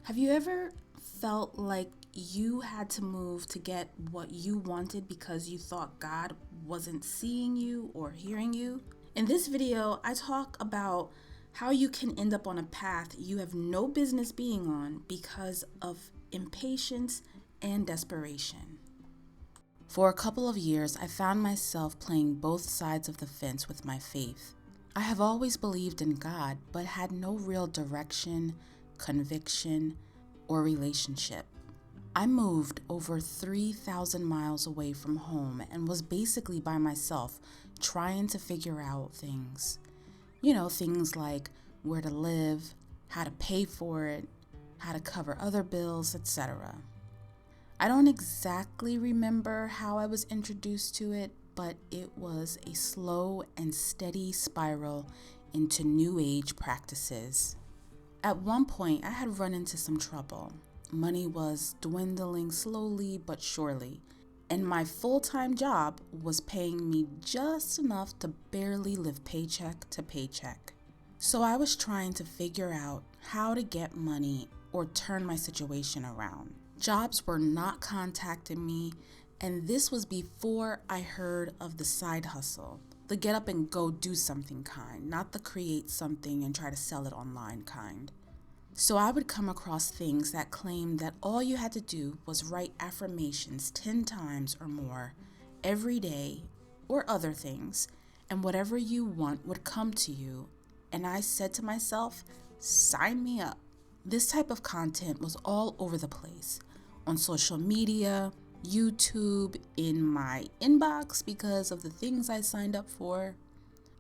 Have you ever felt like you had to move to get what you wanted because you thought God wasn't seeing you or hearing you? In this video, I talk about how you can end up on a path you have no business being on because of impatience and desperation. For a couple of years, I found myself playing both sides of the fence with my faith. I have always believed in God, but had no real direction, conviction, or relationship. I moved over 3,000 miles away from home and was basically by myself trying to figure out things. Things like where to live, how to pay for it, how to cover other bills, etc. I don't exactly remember how I was introduced to it, but it was a slow and steady spiral into New Age practices. At one point, I had run into some trouble. Money was dwindling slowly but surely, and my full-time job was paying me just enough to barely live paycheck to paycheck. So I was trying to figure out how to get money or turn my situation around. Jobs were not contacting me, and this was before I heard of the side hustle, the get up and go do something kind, not the create something and try to sell it online kind. So I would come across things that claimed that all you had to do was write affirmations 10 times or more every day or other things, and whatever you want would come to you. And I said to myself, sign me up. This type of content was all over the place, on social media, YouTube, in my inbox because of the things I signed up for.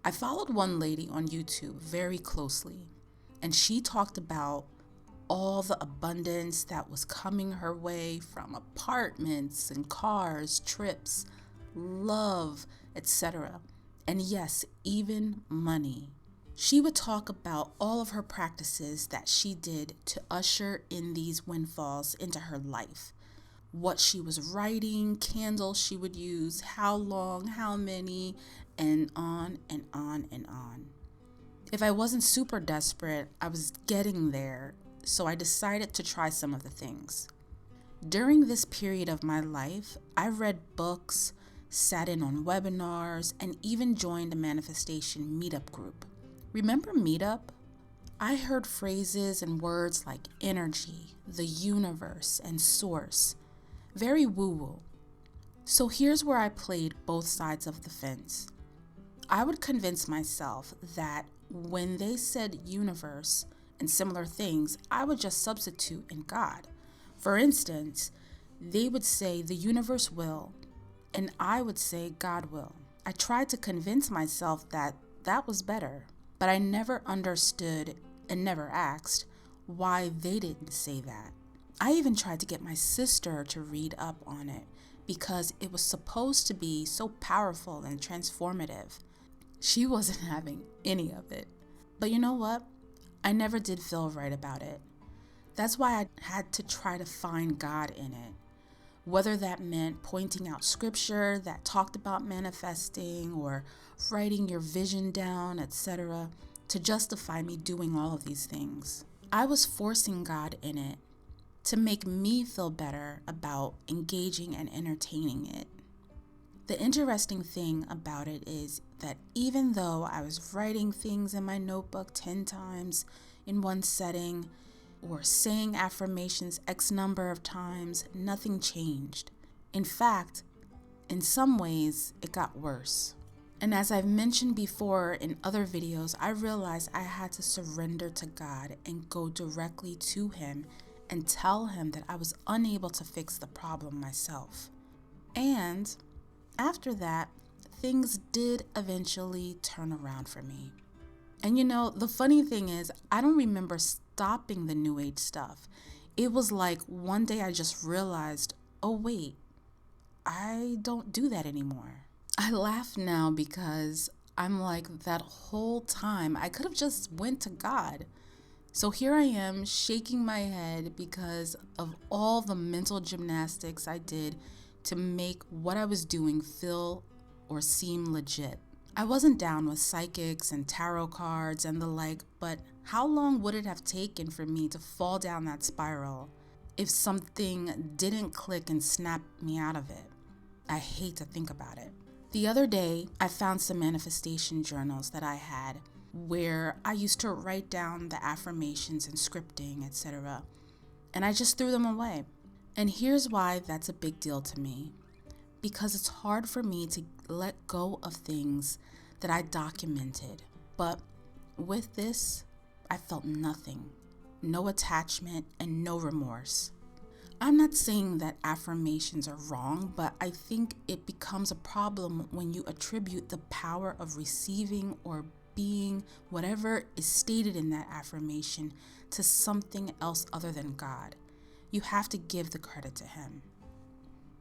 I followed one lady on YouTube very closely, and she talked about all the abundance that was coming her way from apartments and cars, trips, love, etc. And yes, even money. She would talk about all of her practices that she did to usher in these windfalls into her life. What she was writing, candles she would use, how long, how many, and on and on and on. If I wasn't super desperate, I was getting there, so I decided to try some of the things. During this period of my life, I read books, sat in on webinars, and even joined a manifestation meetup group. Remember Meetup? I heard phrases and words like energy, the universe, and source. Very woo-woo. So here's where I played both sides of the fence. I would convince myself that when they said universe and similar things, I would just substitute in God. For instance, they would say the universe will, and I would say God will. I tried to convince myself that that was better, but I never understood and never asked why they didn't say that. I even tried to get my sister to read up on it because it was supposed to be so powerful and transformative. She wasn't having any of it. But you know what? I never did feel right about it. That's why I had to try to find God in it. Whether that meant pointing out scripture that talked about manifesting or writing your vision down, etc., to justify me doing all of these things. I was forcing God in it to make me feel better about engaging and entertaining it. The interesting thing about it is that even though I was writing things in my notebook 10 times in one setting, or saying affirmations X number of times, nothing changed. In fact, in some ways, it got worse. And as I've mentioned before in other videos, I realized I had to surrender to God and go directly to Him and tell Him that I was unable to fix the problem myself. And after that, things did eventually turn around for me. And the funny thing is, I don't remember stopping the New Age stuff. It was like one day I just realized, oh wait, I don't do that anymore. I laugh now because I'm like, that whole time I could have just went to God. So here I am shaking my head because of all the mental gymnastics I did to make what I was doing feel or seem legit. I wasn't down with psychics and tarot cards and the like, but How long would it have taken for me to fall down that spiral if something didn't click and snap me out of it? I hate to think about it. The other day, I found some manifestation journals that I had where I used to write down the affirmations and scripting, etc. And I just threw them away. And here's why that's a big deal to me. Because it's hard for me to let go of things that I documented. But with this, I felt nothing, no attachment, and no remorse. I'm not saying that affirmations are wrong, but I think it becomes a problem when you attribute the power of receiving or being whatever is stated in that affirmation to something else other than God. You have to give the credit to Him.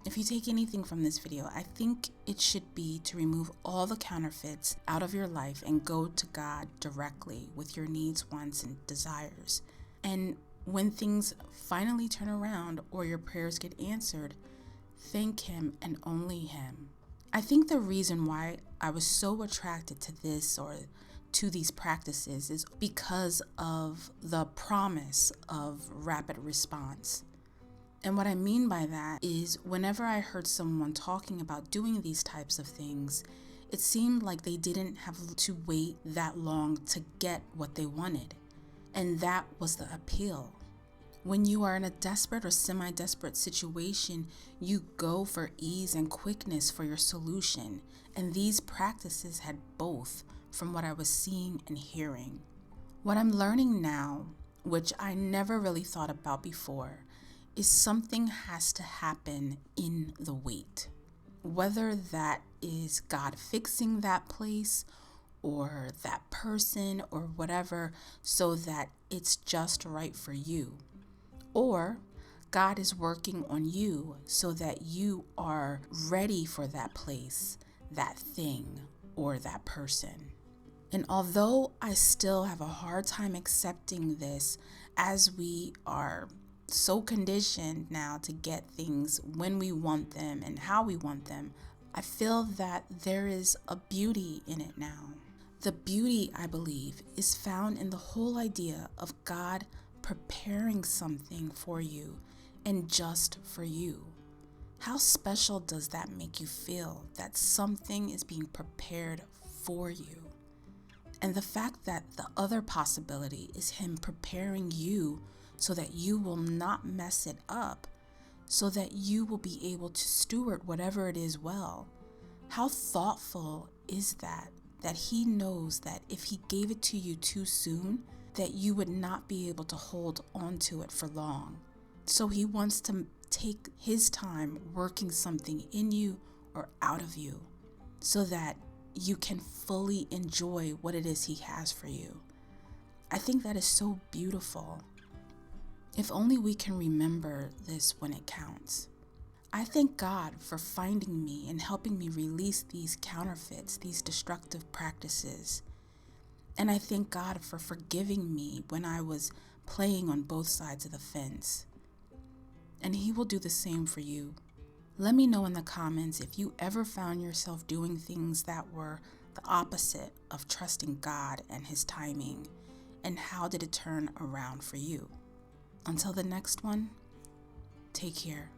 If you take anything from this video, I think it should be to remove all the counterfeits out of your life and go to God directly with your needs, wants, and desires. And when things finally turn around or your prayers get answered, thank Him and only Him. I think the reason why I was so attracted to this or to these practices is because of the promise of rapid response. And what I mean by that is whenever I heard someone talking about doing these types of things, it seemed like they didn't have to wait that long to get what they wanted. And that was the appeal. When you are in a desperate or semi-desperate situation, you go for ease and quickness for your solution. And these practices had both, from what I was seeing and hearing. What I'm learning now, which I never really thought about before, is something has to happen in the wait. Whether that is God fixing that place or that person or whatever so that it's just right for you. Or God is working on you so that you are ready for that place, that thing, or that person. And although I still have a hard time accepting this, as we are so conditioned now to get things when we want them and how we want them, I feel that there is a beauty in it now. The beauty, I believe, is found in the whole idea of God preparing something for you and just for you. How special does that make you feel that something is being prepared for you? And the fact that the other possibility is Him preparing you so that you will not mess it up, so that you will be able to steward whatever it is well. How thoughtful is that? That He knows that if He gave it to you too soon, that you would not be able to hold on to it for long. So He wants to take His time working something in you or out of you so that you can fully enjoy what it is He has for you. I think that is so beautiful. If only we can remember this when it counts. I thank God for finding me and helping me release these counterfeits, these destructive practices. And I thank God for forgiving me when I was playing on both sides of the fence. And He will do the same for you. Let me know in the comments if you ever found yourself doing things that were the opposite of trusting God and His timing, and how did it turn around for you? Until the next one, take care.